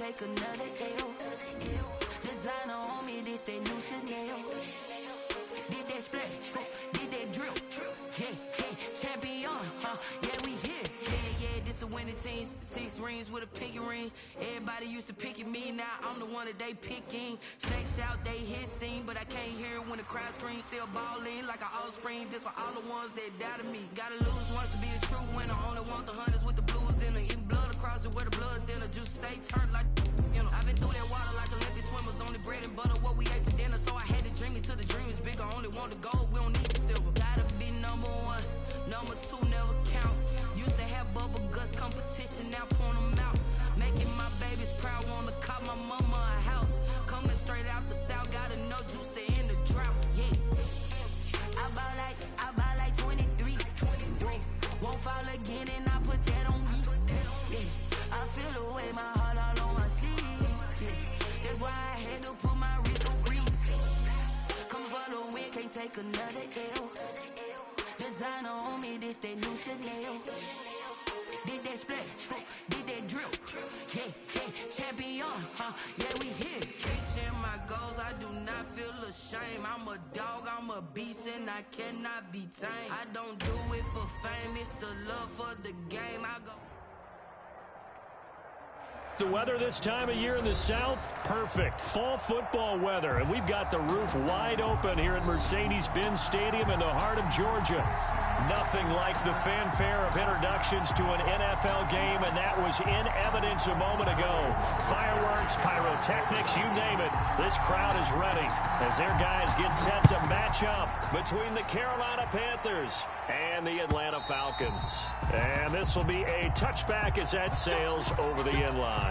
take another L. Designer on me, this that new Chanel. Did that splash, did that drill. Yeah, champion, yeah, we here. Yeah, this the winning team. 6 rings with a pinky ring. Everybody used to pick at me, now I'm the one that they picking. Snakes out, they hit scene, but I can't hear it when the crowd screams. Still balling like an offspring. This for all the ones that doubted me. Gotta lose once to be a true winner. Only want the hunters with the blues in it. Eating blood across it where the blood thinner. Just stay turned like, you know. I've been through that water like Olympic swimmers. Only bread and butter, what we ate for dinner. So I had to dream it till the dream is bigger. Only want the gold, we don't need the silver. Gotta be number 1, number 2 never count. Used to have bubble guts competition, now point them out. Making my babies proud, wanna call my mama a house. Coming straight out the south, gotta know juice to end the drought. Yeah, I buy like 23. Won't fall again and I put that on me. Yeah, I feel the way, my heart all on my sleeve. Yeah, that's why I had to put my wrist on freeze. Coming for the win, can't take another L. Designer on me, this that new Chanel. Did that splash, did that drill. Yeah, champion, yeah, we here. Reaching my goals, I do not feel ashamed. I'm a dog, I'm a beast, and I cannot be tamed. I don't do it for fame, it's the love for the game. I go. The weather this time of year in the South, perfect. Fall football weather, and we've got the roof wide open here at Mercedes-Benz Stadium in the heart of Georgia. Nothing like the fanfare of introductions to an NFL game, and that was in evidence a moment ago. Fireworks, pyrotechnics, you name it. This crowd is ready as their guys get set to match up between the Carolina Panthers and the Atlanta Falcons. And this will be a touchback as that sails over the end line.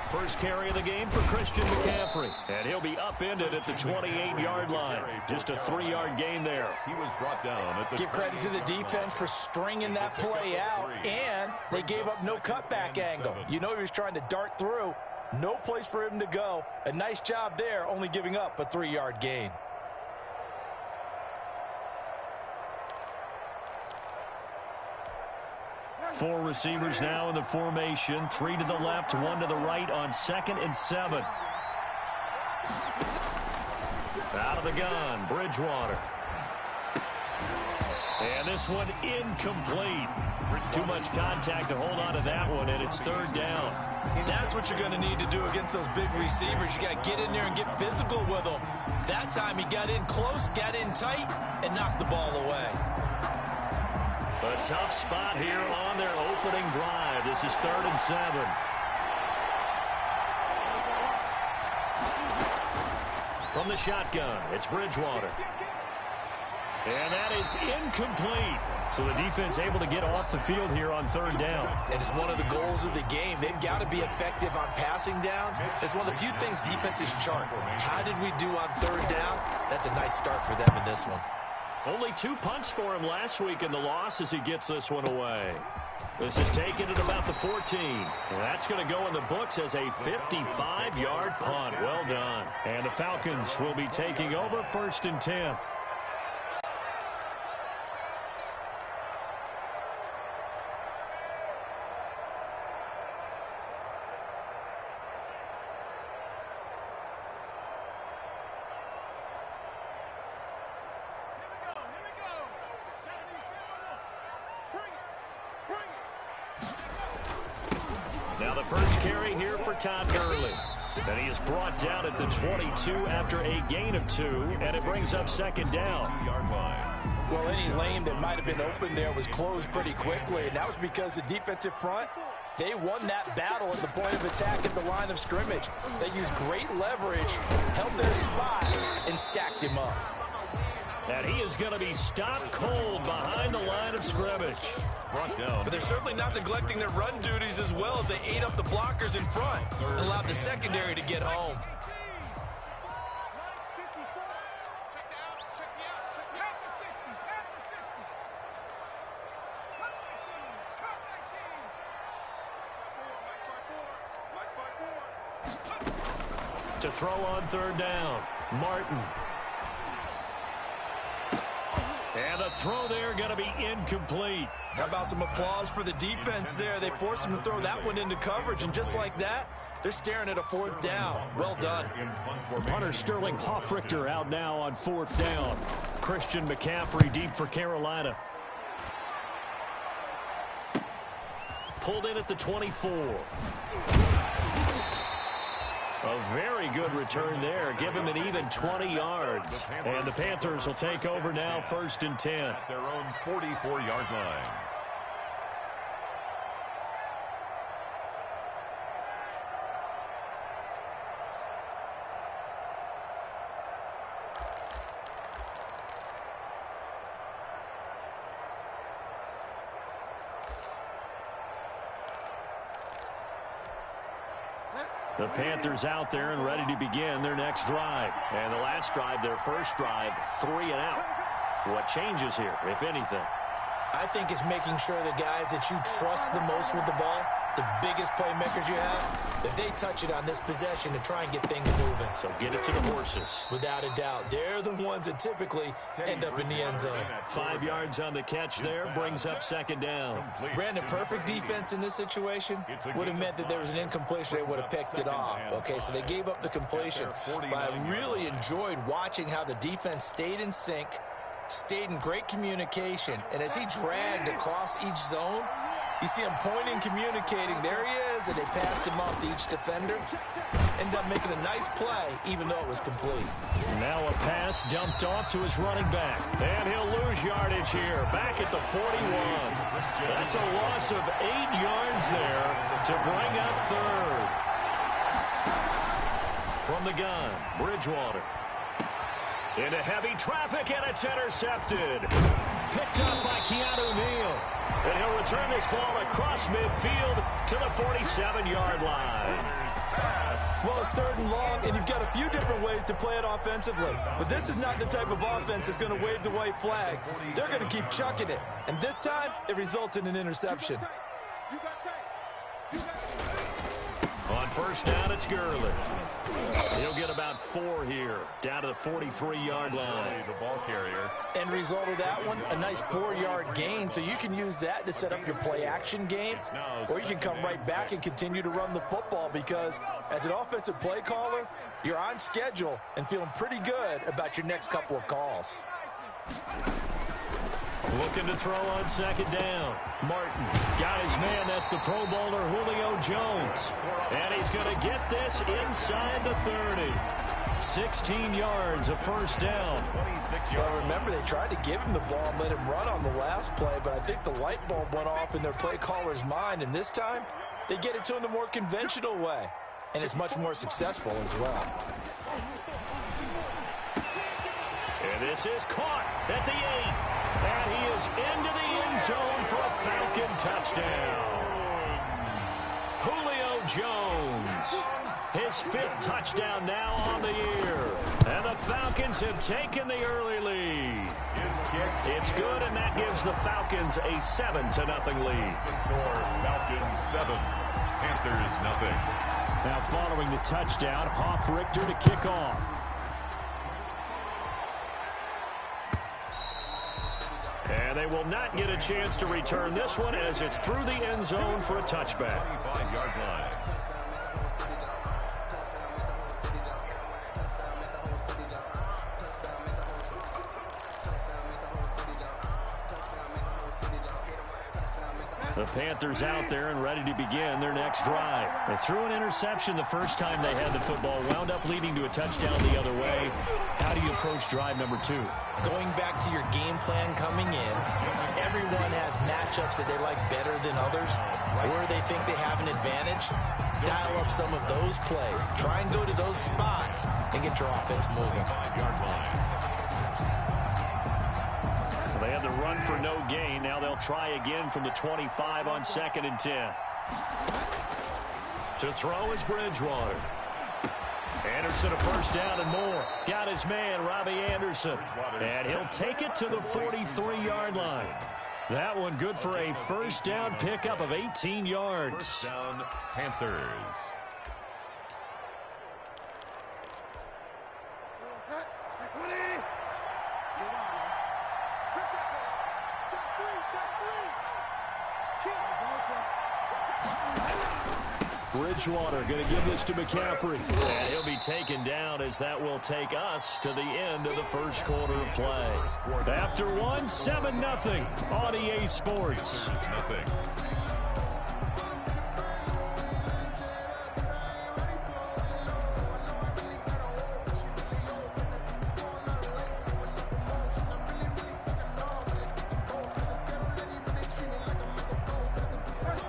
First carry of the game for Christian McCaffrey. And he'll be upended at the 28-yard line. Just a 3-yard gain there. He was brought down at the Give credit to the defense for stringing that play out. And they gave up no cutback angle. You know he was trying to dart through. No place for him to go. A nice job there, only giving up a 3-yard gain. Four receivers now in the formation. 3 to the left, 1 to the right on 2nd and 7. Out of the gun, Bridgewater. And this one incomplete. Too much contact to hold on to that one, and it's 3rd down. That's what you're going to need to do against those big receivers. You got to get in there and get physical with them. That time he got in close, got in tight, and knocked the ball away. A tough spot here on their opening drive. This is 3rd and 7. From the shotgun, it's Bridgewater. And that is incomplete. So the defense able to get off the field here on 3rd down. And it's one of the goals of the game. They've got to be effective on passing downs. It's one of the few things defenses chart. How did we do on 3rd down? That's a nice start for them in this one. Only 2 punts for him last week in the loss as he gets this one away. This is taken at about the 14. That's going to go in the books as a 55-yard punt. Well done. And the Falcons will be taking over 1st and 10. Now the first carry here for Todd Gurley. And he is brought down at the 22 after a gain of 2, and it brings up 2nd down. 2-yard line. Well, any lane that might have been open there was closed pretty quickly, and that was because the defensive front, they won that battle at the point of attack at the line of scrimmage. They used great leverage, held their spot, and stacked him up. And he is going to be stopped cold behind the line of scrimmage. Brought down. But they're certainly not neglecting their run duties as well as they ate up the blockers in front and allowed the secondary to get home. To throw on third down, Martin. And the throw there going to be incomplete. How about some applause for the defense there? They forced him to throw that one into coverage, and just like that, they're staring at a fourth down. Well done. Punter Sterling Hoffrichter out now on fourth down. Christian McCaffrey deep for Carolina. Pulled in at the 24. A very good return there. Give him an even 20 yards. And the Panthers will take over now, 1st and 10. At their own 44-yard line. The Panthers out there and ready to begin their next drive. And the last drive, their first drive, 3 and out. What changes here, if anything? I think it's making sure the guys that you trust the most with the ball, the biggest playmakers you have, that they touch it on this possession to try and get things moving. So get it to the horses. Without a doubt. They're the ones that typically end up in the end zone. 5 yards on the catch there, brings up 2nd down. Brandon, perfect defense in this situation would have meant that there was an incompletion. They would have picked it off. Okay, so they gave up the completion. But I really enjoyed watching how the defense stayed in sync, stayed in great communication, and as he dragged across each zone, you see him pointing, communicating. There he is, and they passed him off to each defender. Ended up making a nice play, even though it was complete. Now a pass dumped off to his running back. And he'll lose yardage here, back at the 41. That's a loss of 8 yards there to bring up 3rd. From the gun, Bridgewater. Into heavy traffic, and it's intercepted. Picked up by Keanu Neal. And he'll return this ball across midfield to the 47-yard line. Well, it's 3rd and long, and you've got a few different ways to play it offensively. But this is not the type of offense that's going to wave the white flag. They're going to keep chucking it. And this time, it results in an interception. On 1st down, it's Gurley. He'll get about 4 here, down to the 43-yard line. The ball carrier. End result of that one, a nice 4-yard gain. So you can use that to set up your play-action game, or you can come right back and continue to run the football because as an offensive play caller, you're on schedule and feeling pretty good about your next couple of calls. Looking to throw on 2nd down. Martin got his man. That's the Pro Bowler Julio Jones. And he's going to get this inside the 30. 16 yards, a 1st down. 26 yards. Well, remember, they tried to give him the ball and let him run on the last play, but I think the light bulb went off in their play caller's mind, and this time they get it to him the more conventional way, and it's much more successful as well. And this is caught at the 8. And he is into the end zone for a Falcon touchdown. Julio Jones, his 5th touchdown now on the year. And the Falcons have taken the early lead. It's good, and that gives the Falcons a 7-0 lead. The score, Falcons 7, Panthers 0. Now following the touchdown, Hoffrichter to kick off. And they will not get a chance to return this one as it's through the end zone for a touchback. 25-yard line. The Panthers out there and ready to begin their next drive. They threw an interception the first time they had the football, wound up leading to a touchdown the other way. How do you approach drive number 2? Going back to your game plan coming in, everyone has matchups that they like better than others, where they think they have an advantage. Dial up some of those plays. Try and go to those spots and get your offense moving. 5-yard line. run for no gain. Now they'll try again from the 25 on 2nd and 10. To throw is Bridgewater. Anderson a first down and more. Got his man, Robbie Anderson. And he'll take it to the 43-yard line. That one good for a first down pickup of 18 yards. First down, Panthers. Bridgewater going to give this to McCaffrey. And he'll be taken down as that will take us to the end of the first quarter of play. After one, 7-0 on EA Sports. Nothing.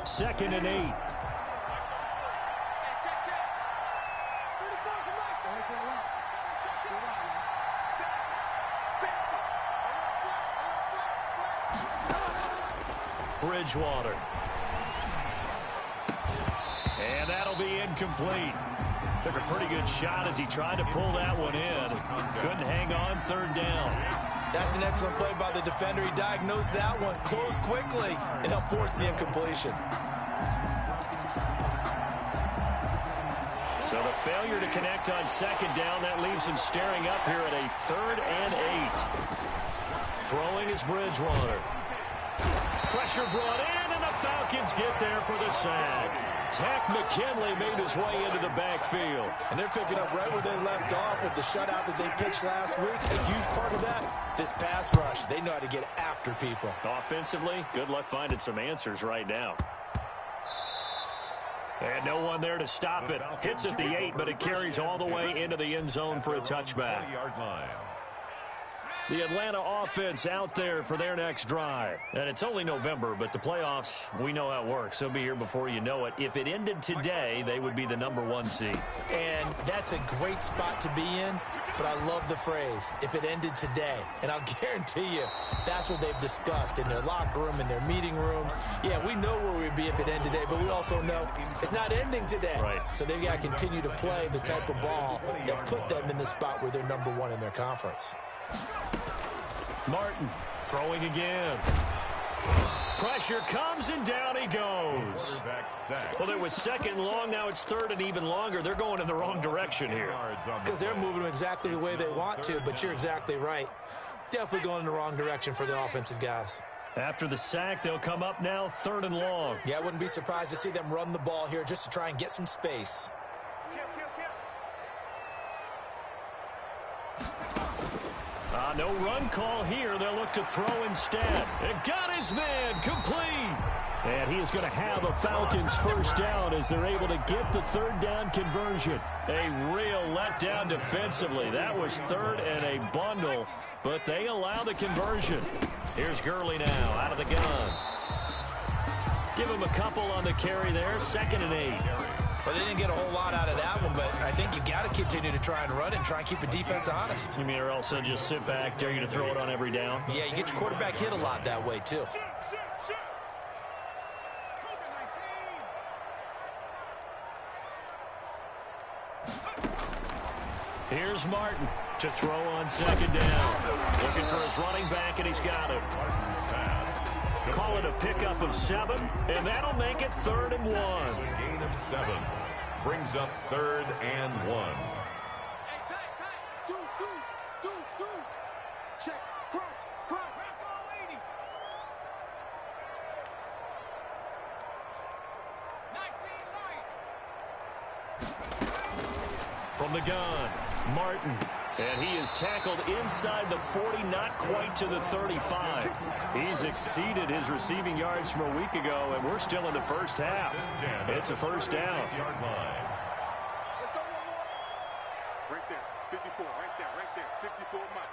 Second and 8. Bridgewater. And that'll be incomplete. Took a pretty good shot as he tried to pull that one in. Couldn't hang on, third down. That's an excellent play by the defender. He diagnosed that one, closed quickly, and helped force the incompletion. So the failure to connect on second down, that leaves him staring up here at a 3rd and 8. Throwing is Bridgewater. Pressure brought in, and the Falcons get there for the sack. Takk McKinley made his way into the backfield. And they're picking up right where they left off with the shutout that they pitched last week. A huge part of that, this pass rush. They know how to get after people. Offensively, good luck finding some answers right now. And no one there to stop it. Hits at the 8, but it carries all the way into the end zone for a touchback. 20-yard line. The Atlanta offense out there for their next drive. And it's only November, but the playoffs, we know how it works. They'll be here before you know it. If it ended today, they would be the #1 seed. And that's a great spot to be in, but I love the phrase, if it ended today. And I'll guarantee you, that's what they've discussed in their locker room, in their meeting rooms. Yeah, we know where we'd be if it ended today, but we also know it's not ending today. Right. So they've got to continue to play the type of ball that put them in the spot where they're #1 in their conference. Martin throwing again. Pressure comes, and down he goes. Well, it was 2nd and long. Now it's 3rd and even longer. They're going in the wrong direction here. Because they're moving them exactly the way they want to, but you're exactly right. Definitely going in the wrong direction for the offensive guys. After the sack, they'll come up now 3rd and long. Yeah, I wouldn't be surprised to see them run the ball here just to try and get some space. No run call here. They'll look to throw instead. And got his man complete. And he is going to have a Falcons first down as they're able to get the 3rd down conversion. A real letdown defensively. That was 3rd and a bundle, but they allow the conversion. Here's Gurley now out of the gun. Give him a couple on the carry there. 2nd and 8. Well, they didn't get a whole lot out of that one, but I think you got to continue to try and run and try and keep the defense honest. You mean or else they'll just sit back, dare you to throw it on every down? Yeah, you get your quarterback hit a lot that way, too. Here's Martin to throw on 2nd down. Looking for his running back, and he's got it. Call it a pickup of 7, and that'll make it 3rd and 1. A gain of 7 brings up 3rd and 1. From the gun, Martin. And he is tackled inside the 40, not quite to the 35. He's exceeded his receiving yards from a week ago, and we're still in the first half. It's a first down. Let's go one more. Right there, 54, right there, 54 Mike.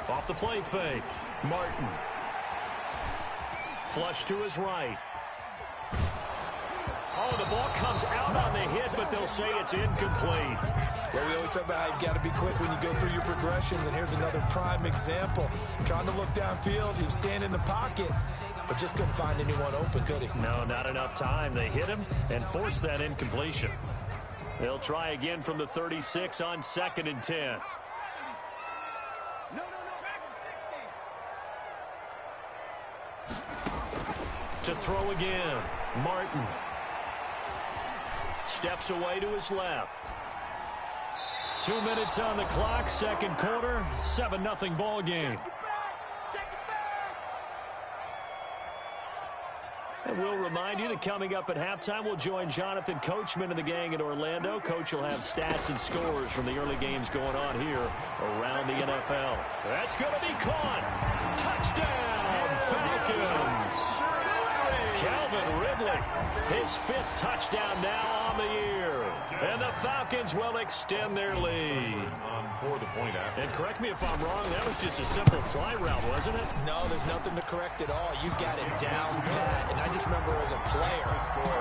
Off the play fake, Martin. Flush to his right. Oh, the ball comes out down on the hit, but they'll say it's incomplete. Well, we always talk about how you've got to be quick when you go through your progressions, and here's another prime example. Trying to look downfield, he was standing in the pocket, but just couldn't find anyone open, could he? No, not enough time. They hit him and forced that incompletion. They'll try again from the 36 on 2nd and 10. To throw again, Martin. Steps away to his left. 2 minutes on the clock, second quarter, 7-0 ball game. And we'll remind you that coming up at halftime, we'll join Jonathan Coachman and the gang in Orlando. Coach will have stats and scores from the early games going on here around the NFL. That's going to be caught. Touchdown, Falcons. Calvin Ridley, his 5th touchdown now on the year. And the Falcons will extend their lead. For the point after. And correct me if I'm wrong, that was just a simple fly route, wasn't it? No, there's nothing to correct at all. You got it down pat. And I just remember as a player,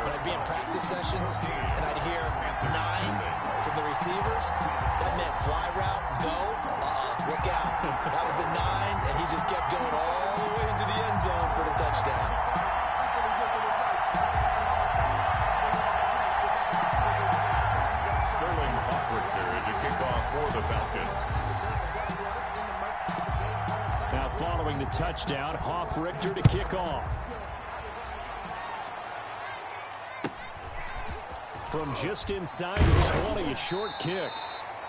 when I'd be in practice sessions and I'd hear 9 from the receivers, that meant fly route, go, look out. That was the 9, and he just kept going all the way into the end zone for the touchdown. Sterling Hofrichter to kick off for the Falcons. Now following the touchdown, Hofrichter to kick off. From just inside the 20, a short kick.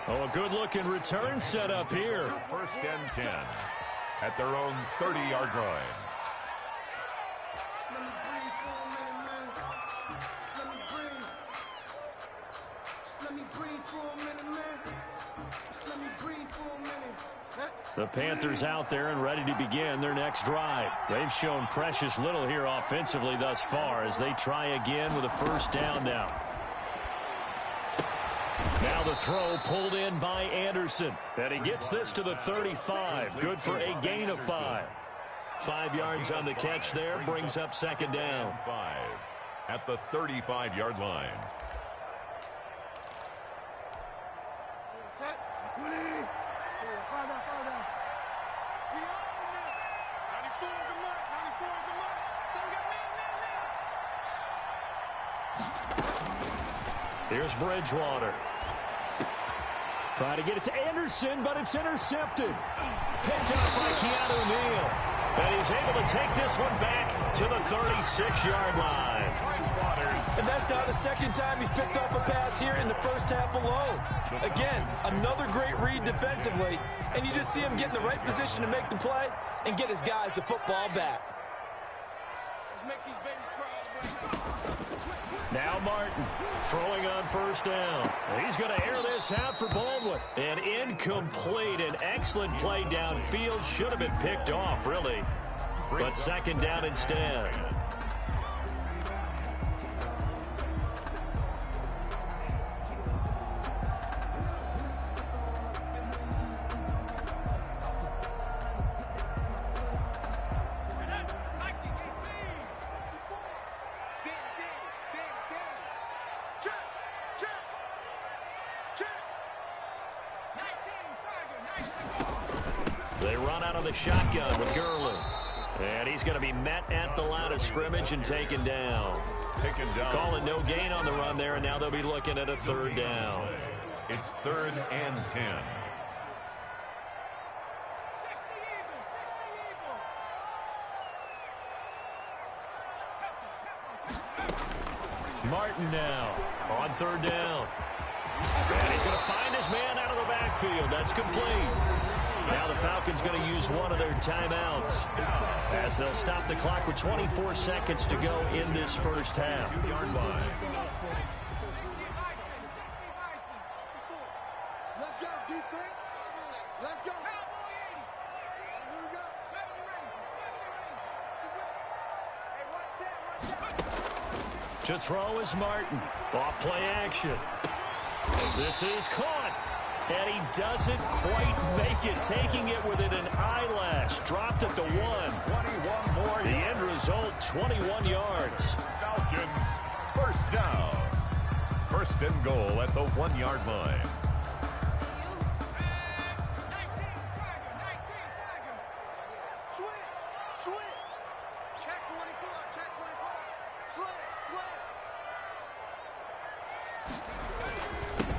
Oh, a good-looking return set up here. 1st and 10 at their own 30-yard line. The Panthers out there and ready to begin their next drive. They've shown precious little here offensively thus far as they try again with a 1st down now. Now the throw pulled in by Anderson. And he gets this to the 35. Good for a gain of 5. 5 yards on the catch there. Brings up 2nd down. 5 at the 35-yard line. Here's Bridgewater. Trying to get it to Anderson, but it's intercepted. Picked up by Keanu Neal. And he's able to take this one back to the 36-yard line. And that's now the 2nd time he's picked off a pass here in the 1st half alone. Again, another great read defensively. And you just see him get in the right position to make the play and get his guys the football back. Let's make these babies cry. Now Martin throwing on 1st down. He's going to air this out for Baldwin. And incomplete. An excellent play downfield. Should have been picked off, really. But 2nd down instead. They run out of the shotgun with Gurley. And he's going to be met at the line of scrimmage and taken down. Calling no gain on the run there, and now they'll be looking at a 3rd down. It's 3rd and 10. Martin now on 3rd down. And he's going to find his man out of the backfield. That's complete. Now the Falcons going to use one of their timeouts as they'll stop the clock with 24 seconds to go in this 1st half. Let's go, defense. Let's go. To throw is Martin. Off play action. This is caught. And he doesn't quite make it, taking it within an eyelash. Dropped at the 1. 21 more. The end result, 21 yards. Falcons, 1st down. First and goal at the 1-yard line.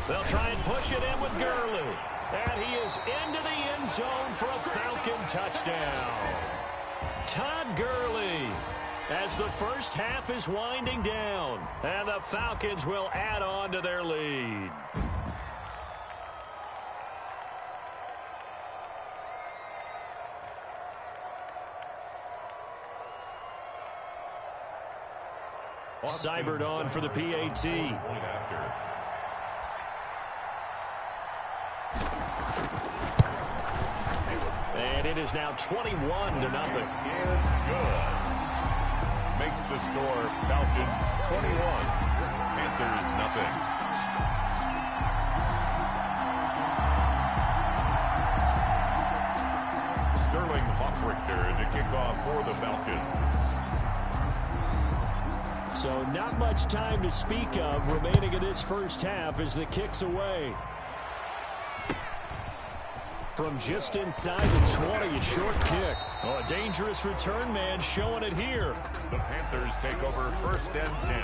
They'll try and push it in with Gurley. And he is into the end zone for a Falcon touchdown. Todd Gurley, as the first half is winding down, and the Falcons will add on to their lead. Seibert on for the PAT. And it is now 21-0. Is good. Makes the score Falcons 21, Panthers nothing. Sterling Hoffrichter to kick off for the Falcons. So not much time to speak of remaining in this first half as the kick's away. From just inside the 20, a short kick. Oh, a dangerous return man showing it here. The Panthers take over first and 10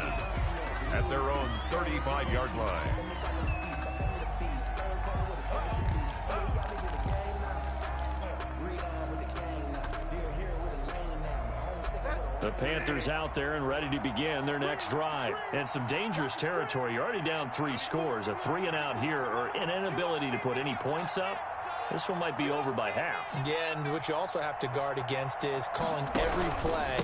at their own 35-yard line. The Panthers out there and ready to begin their next drive. And some dangerous territory. You're already down 3 scores. A 3-and-out here or an inability to put any points up. This one might be over by half. Yeah, and what you also have to guard against is calling every play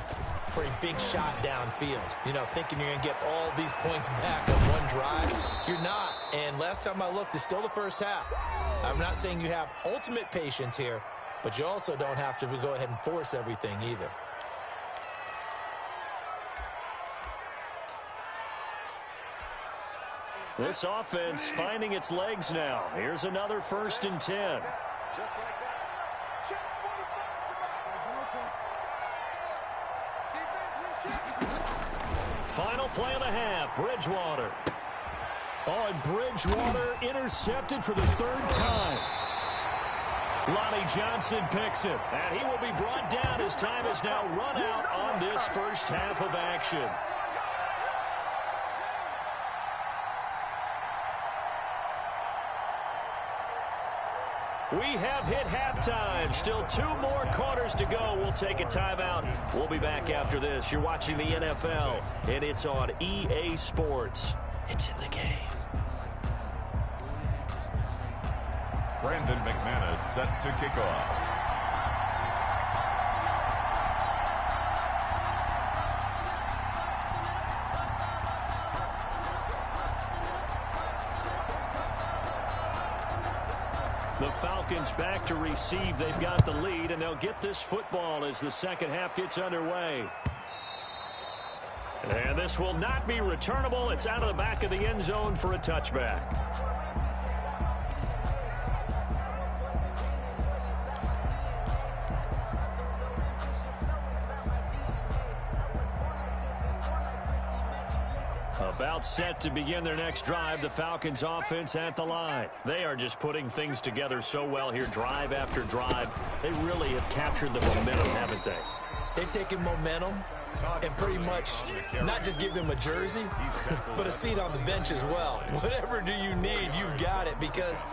for a big shot downfield. You know, thinking you're going to get all these points back on one drive. You're not. And last time I looked, it's still the first half. I'm not saying you have ultimate patience here, but you also don't have to go ahead and force everything either. This offense finding its legs now. Here's another 1st and 10. Just like that. Check 45. Final play of the half, Bridgewater. Oh, and Bridgewater intercepted for the 3rd time. Lonnie Johnson picks it, and he will be brought down as time has now run out on this first half of action. We have hit halftime. Still 2 more quarters to go. We'll take a timeout. We'll be back after this. You're watching the NFL, and it's on EA Sports. It's in the game. Brandon McManus set to kick off. The Falcons back to receive. They've got the lead, and they'll get this football as the second half gets underway. And this will not be returnable. It's out of the back of the end zone for a touchback. About set to begin their next drive. The Falcons offense at the line. They are just putting things together so well here, drive after drive. They really have captured the momentum, haven't they? They've taken momentum and pretty much not just give them a jersey, but a seat on the bench as well. Whatever do you need, you've got it, because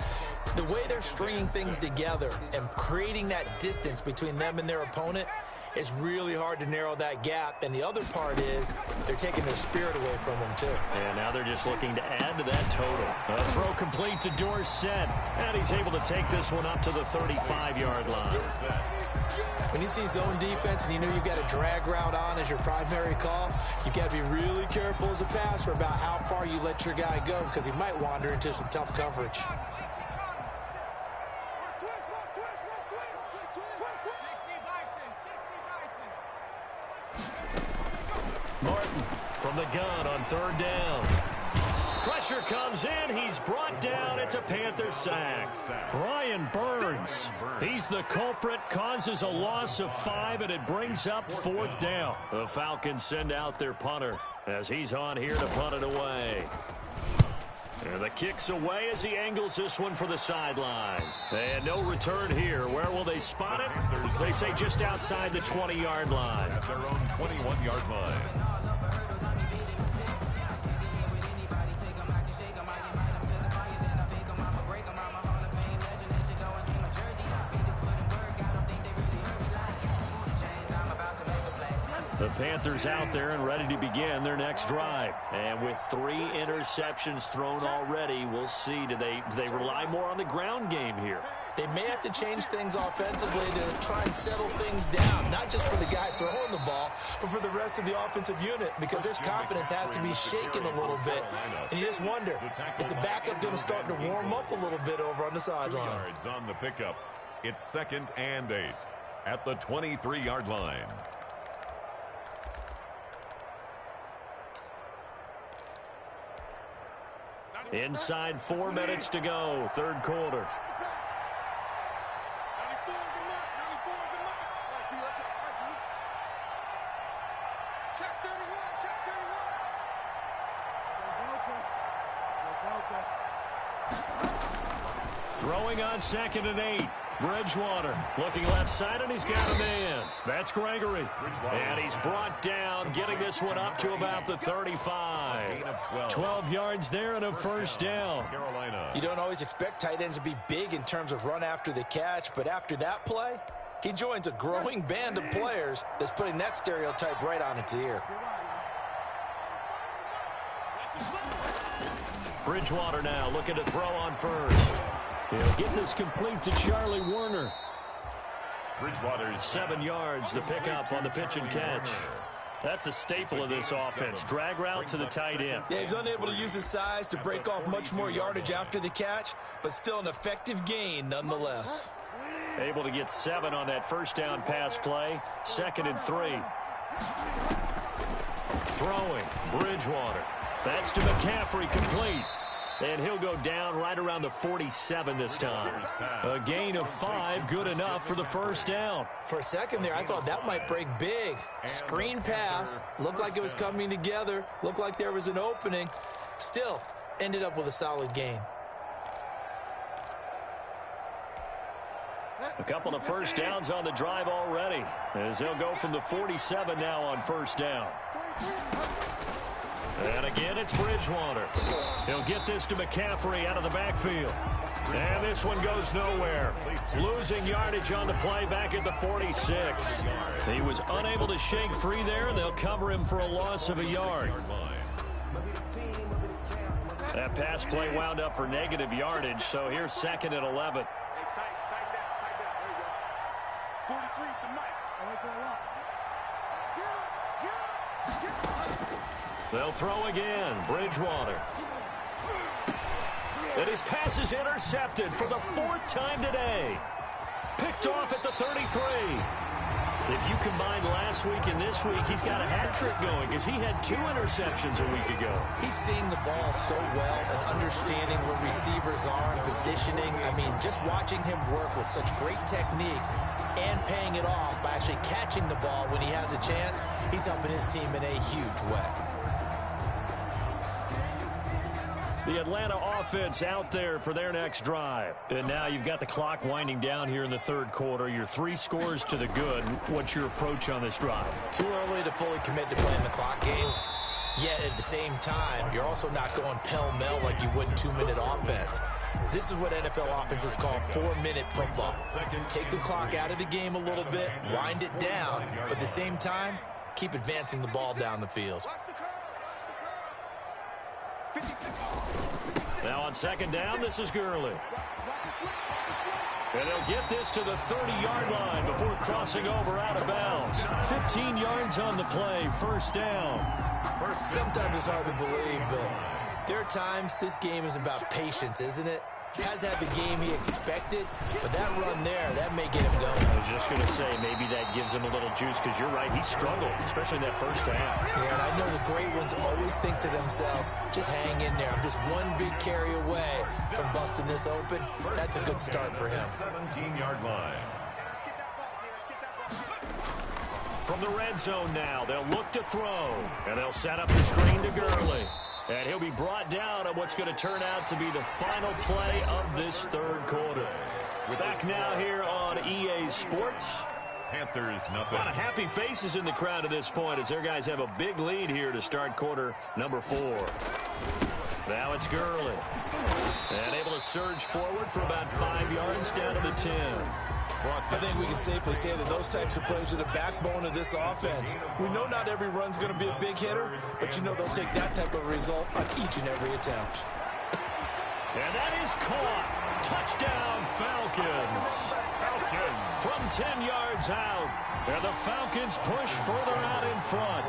the way they're stringing things together and creating that distance between them and their opponent, it's really hard to narrow that gap. And the other part is they're taking their spirit away from them, too. And now they're just looking to add to that total. A throw complete to Dorsett. And he's able to take this one up to the 35-yard line. When you see zone defense and you know you've got a drag route on as your primary call, you've got to be really careful as a passer about how far you let your guy go, because he might wander into some tough coverage. Martin from the gun on 3rd down. Pressure comes in. He's brought down. It's a Panther sack. Brian Burns. He's the culprit. Causes a loss of 5, and it brings up 4th down. The Falcons send out their punter as he's on here to punt it away. And the kick's away as he angles this one for the sideline. And no return here. Where will they spot it? They say just outside the 20-yard line. At their own 21-yard line. The Panthers out there and ready to begin their next drive. And with 3 interceptions thrown already, we'll see. Do they rely more on the ground game here? They may have to change things offensively to try and settle things down, not just for the guy throwing the ball, but for the rest of the offensive unit, because their confidence has to be shaken a little bit. And you just wonder, is the backup going to start to warm up a little bit over on the sideline? 2 yards on the pickup. It's 2nd and 8 at the 23-yard line. Inside 4 minutes to go, third quarter. Throwing on 2nd and 8. Bridgewater looking left side, and he's got a man. That's Gregory. And he's brought down, getting this one up to about the 35. 12 yards there and a first down. You don't always expect tight ends to be big in terms of run after the catch, but after that play, he joins a growing band of players that's putting that stereotype right on its ear. Bridgewater now looking to throw on first. He'll get this complete to Charlie Warner. Bridgewater's 7 yards, the pickup on the pitch and catch. That's a staple of this offense. Drag route to the tight end. Yeah, he's unable to use his size to break off much more yardage after the catch, but still an effective gain nonetheless. Able to get 7 on that first down pass play. 2nd and 3. Throwing, Bridgewater. That's to McCaffrey, complete. And he'll go down right around the 47 this time. A gain of 5, good enough for the first down. For a second there, I thought that might break big. Screen pass, looked like it was coming together, looked like there was an opening. Still, ended up with a solid gain. A couple of first downs on the drive already, as they'll go from the 47 now on first down. And again, it's Bridgewater. He'll get this to McCaffrey out of the backfield. And this one goes nowhere. Losing yardage on the play back at the 46. He was unable to shake free there, and they'll cover him for a loss of a yard. That pass play wound up for negative yardage, so here's 2nd and 11. 43's the mic. They'll throw again. Bridgewater. And his pass is intercepted for the 4th time today. Picked off at the 33. If you combine last week and this week, he's got a hat trick going because he had 2 interceptions a week ago. He's seeing the ball so well and understanding where receivers are and positioning. I mean, just watching him work with such great technique and paying it off by actually catching the ball when he has a chance, he's helping his team in a huge way. The Atlanta offense out there for their next drive. And now you've got the clock winding down here in the third quarter. Your 3 scores to the good. What's your approach on this drive? Too early to fully commit to playing the clock game. Yet at the same time, you're also not going pell-mell like you would in 2-minute offense. This is what NFL offenses call 4-minute football. Take the clock out of the game a little bit, wind it down, but at the same time, keep advancing the ball down the field. Now on 2nd down, this is Gurley. And they'll get this to the 30-yard line before crossing over out of bounds. 15 yards on the play, first down. Sometimes it's hard to believe, but there are times this game is about patience, isn't it? Has had the game he expected, but that run there, that may get him going. I was just going to say, maybe that gives him a little juice, because you're right, he struggled, especially in that first half. Yeah, and I know the great ones always think to themselves, just hang in there. I'm just one big carry away from busting this open. That's a good start for him. 17-yard line. From the red zone now, they'll look to throw, and they'll set up the screen to Gurley. And he'll be brought down on what's going to turn out to be the final play of this third quarter. We're back now here on EA Sports. Panthers nothing. A lot of happy faces in the crowd at this point as their guys have a big lead here to start quarter number 4. Now it's Gurley. And able to surge forward for about 5 yards down to the 10. I think we can safely say that those types of plays are the backbone of this offense. We know not every run's going to be a big hitter, but you know they'll take that type of result on each and every attempt. And that is caught. Touchdown, Falcons. From 10 yards out. And the Falcons push further out in front.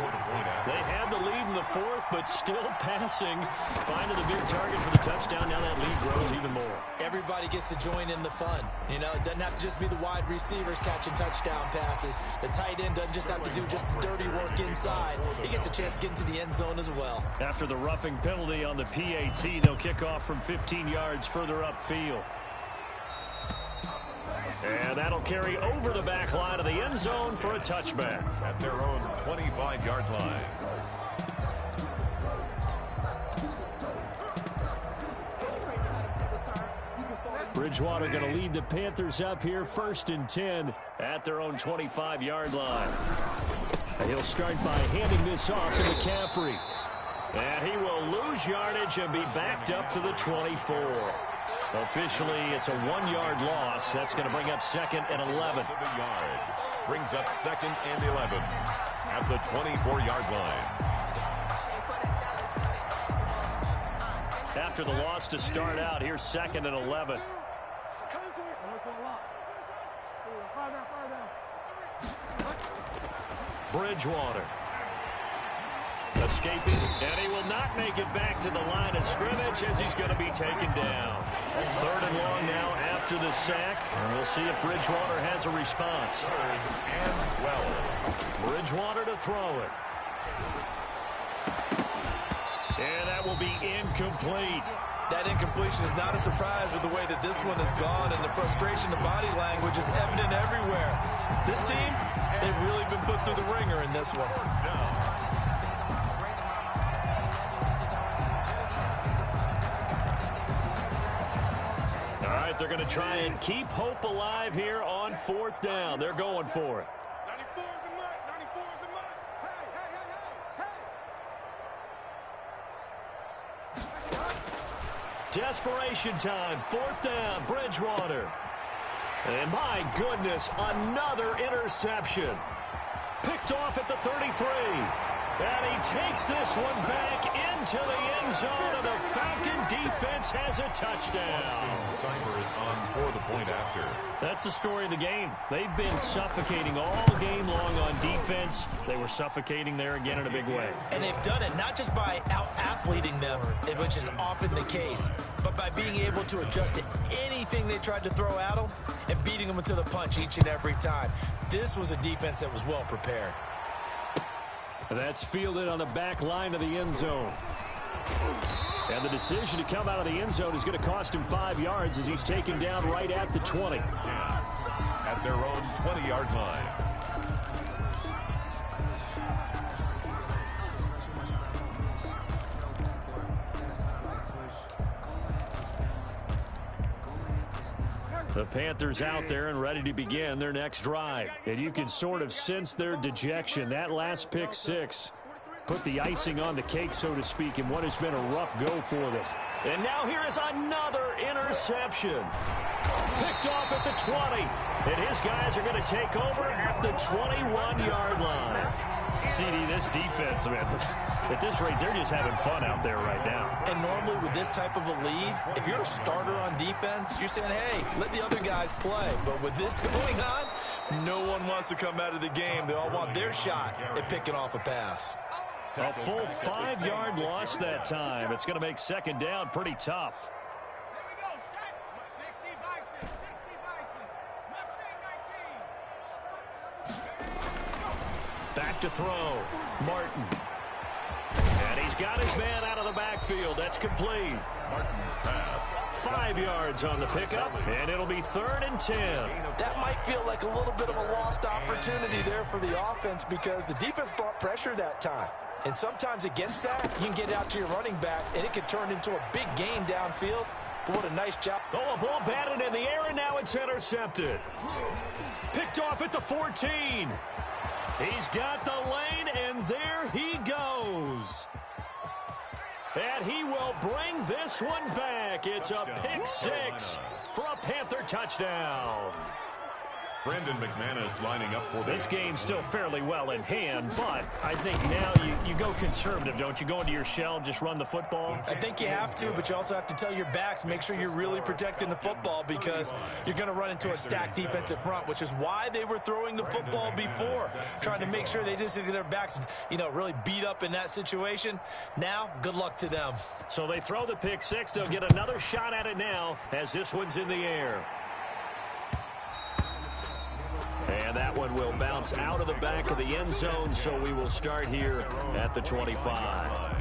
They had the lead in the 4th, but still passing. Finding the big target for the touchdown. Now that lead grows even more. Everybody gets to join in the fun. You know, it doesn't have to just be the wide receivers catching touchdown passes. The tight end doesn't just have to do just the dirty work inside. He gets a chance to get into the end zone as well. After the roughing penalty on the PAT, they'll kick off from 15 yards further upfield. And that'll carry over the back line of the end zone for a touchback. At their own 25-yard line. Bridgewater going to lead the Panthers up here, 1st and 10 at their own 25-yard line. And he'll start by handing this off to McCaffrey. And he will lose yardage and be backed up to the 24. Officially, it's a 1-yard loss. That's going to bring up 2nd and 11. Brings up 2nd and 11 at the 24-yard line. After the loss to start out, here's 2nd and 11. Bridgewater. Escaping, and he will not make it back to the line of scrimmage as he's going to be taken down. 3rd and long now after the sack. And we'll see if Bridgewater has a response. 3rd and 12. Bridgewater to throw it. And that will be incomplete. That incompletion is not a surprise with the way that this one has gone, and the frustration, the body language is evident everywhere. This team, they've really been put through the ringer in this one. They're going to try and keep hope alive here on 4th down. They're going for it. 94 is the mark. 94 is the mark. Hey. Desperation time. 4th down. Bridgewater. And my goodness, another interception. Picked off at the 33. And he takes this one back into the end zone, and the Falcon defense has a touchdown. On for the point after. That's the story of the game. They've been suffocating all game long on defense. They were suffocating there again in a big way. And they've done it not just by out-athleting them, which is often the case, but by being able to adjust to anything they tried to throw at them and beating them into the punch each and every time. This was a defense that was well prepared. That's fielded on the back line of the end zone. And the decision to come out of the end zone is going to cost him 5 yards as he's taken down right at the 20. At their own 20-yard line. The Panthers out there and ready to begin their next drive. And you can sort of sense their dejection. That last pick 6 put the icing on the cake, so to speak, in what has been a rough go for them. And now here is another interception. Picked off at the 20. And his guys are going to take over at the 21-yard line. CD, this defense, man, at this rate, they're just having fun out there right now. And normally with this type of a lead, if you're a starter on defense, you're saying, hey, let the other guys play. But with this going on, no one wants to come out of the game. They all want their shot at picking off a pass. A full 5-yard loss that time. It's going to make 2nd down pretty tough. Back to throw. Martin. And he's got his man out of the backfield. That's complete. Martin's pass. 5 yards on the pickup, and it'll be 3rd and 10. That might feel like a little bit of a lost opportunity there for the offense because the defense brought pressure that time. And sometimes against that, you can get out to your running back, and it can turn into a big gain downfield. But what a nice job. Oh, a ball batted in the air, and now it's intercepted. Picked off at the 14. He's got the lane, and there he goes. And he will bring this one back. It's a pick six for a Panther touchdown. Brandon McManus lining up for this game still fairly well in hand, but I think now you go conservative, don't you? Go into your shell, just run the football. I think you have to, but you also have to tell your backs, make sure you're really protecting the football because you're going to run into a stacked defensive front, which is why they were throwing the football before, trying to make sure they just get their backs, really beat up in that situation. Now, good luck to them. So they throw the pick six. They'll get another shot at it now as this one's in the air. And that one will bounce out of the back of the end zone, so we will start here at the 25.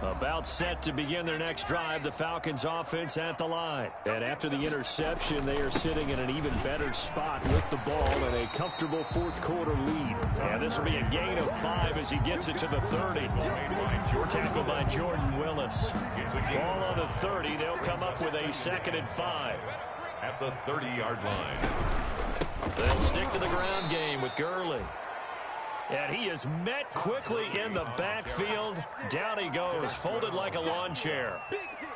About set to begin their next drive, the Falcons offense at the line. And after the interception, they are sitting in an even better spot with the ball and a comfortable fourth quarter lead. And this will be a gain of 5 as he gets it to the 30. Tackled by Jordan Willis. Ball on the 30. They'll come up with a 2nd and 5. At the 30-yard line. They'll stick to the ground game with Gurley. And he is met quickly in the backfield. Down he goes, folded like a lawn chair.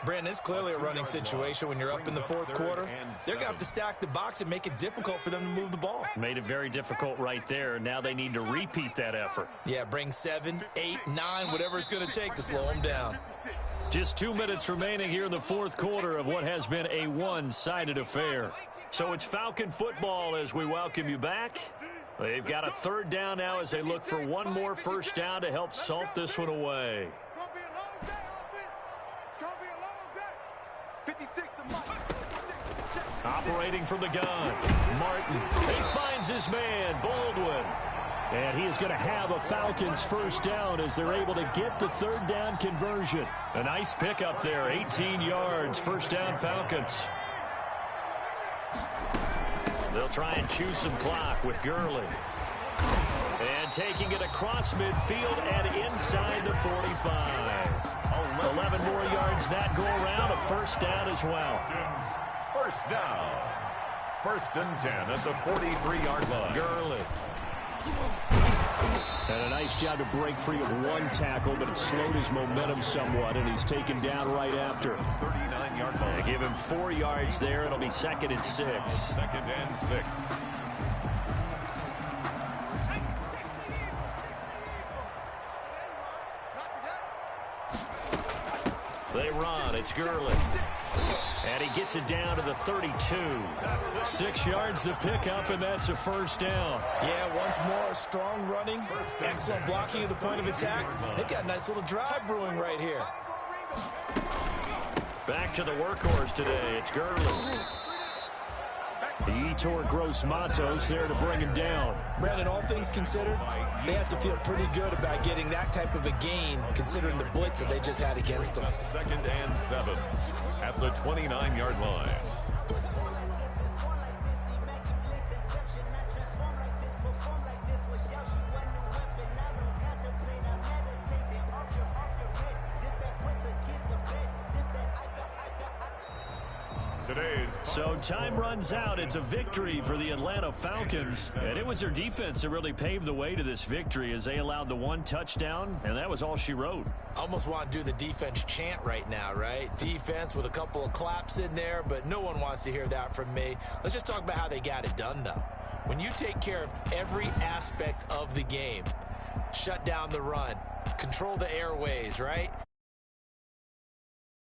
Brandon, it's clearly a running situation when you're up in the fourth quarter. They're going to have to stack the box and make it difficult for them to move the ball. Made it very difficult right there. Now they need to repeat that effort. Yeah, bring 7, 8, 9, whatever it's going to take to slow them down. Just 2 minutes remaining here in the fourth quarter of what has been a one-sided affair. So it's Falcon football as we welcome you back. They've got a 3rd down now as they look for one more first down to help salt this one away. Operating from the gun, Martin. He finds his man, Baldwin. And he is going to have a Falcons first down as they're able to get the 3rd down conversion. A nice pickup there, 18 yards, first down Falcons. They'll try and chew some clock with Gurley. And taking it across midfield and inside the 45. 11 more yards that go around, a first down as well. First down. 1st and 10 at the 43-yard line. Gurley. And a nice job to break free of one tackle, but it slowed his momentum somewhat, and he's taken down right after. 39-yard line. They give him 4 yards there. It'll be 2nd and 6. 2nd and 6. They run. It's Gurley. And he gets it down to the 32. 6 yards the pickup, and that's a first down. Yeah, once more, strong running, excellent blocking at the point of attack. They've got a nice little drive brewing right here. Back to the workhorse today. It's Gurley. Yetur Gross-Matos there to bring him down. Brandon, all things considered, they have to feel pretty good about getting that type of a gain, considering the blitz that they just had against them. 2nd and 7 at the 29-yard line. So time runs out. It's a victory for the Atlanta Falcons. And it was their defense that really paved the way to this victory as they allowed the 1 touchdown, and that was all she wrote. Almost want to do the defense chant right now, right? Defense with a couple of claps in there, but no one wants to hear that from me. Let's just talk about how they got it done, though. When you take care of every aspect of the game, shut down the run, control the airways, right?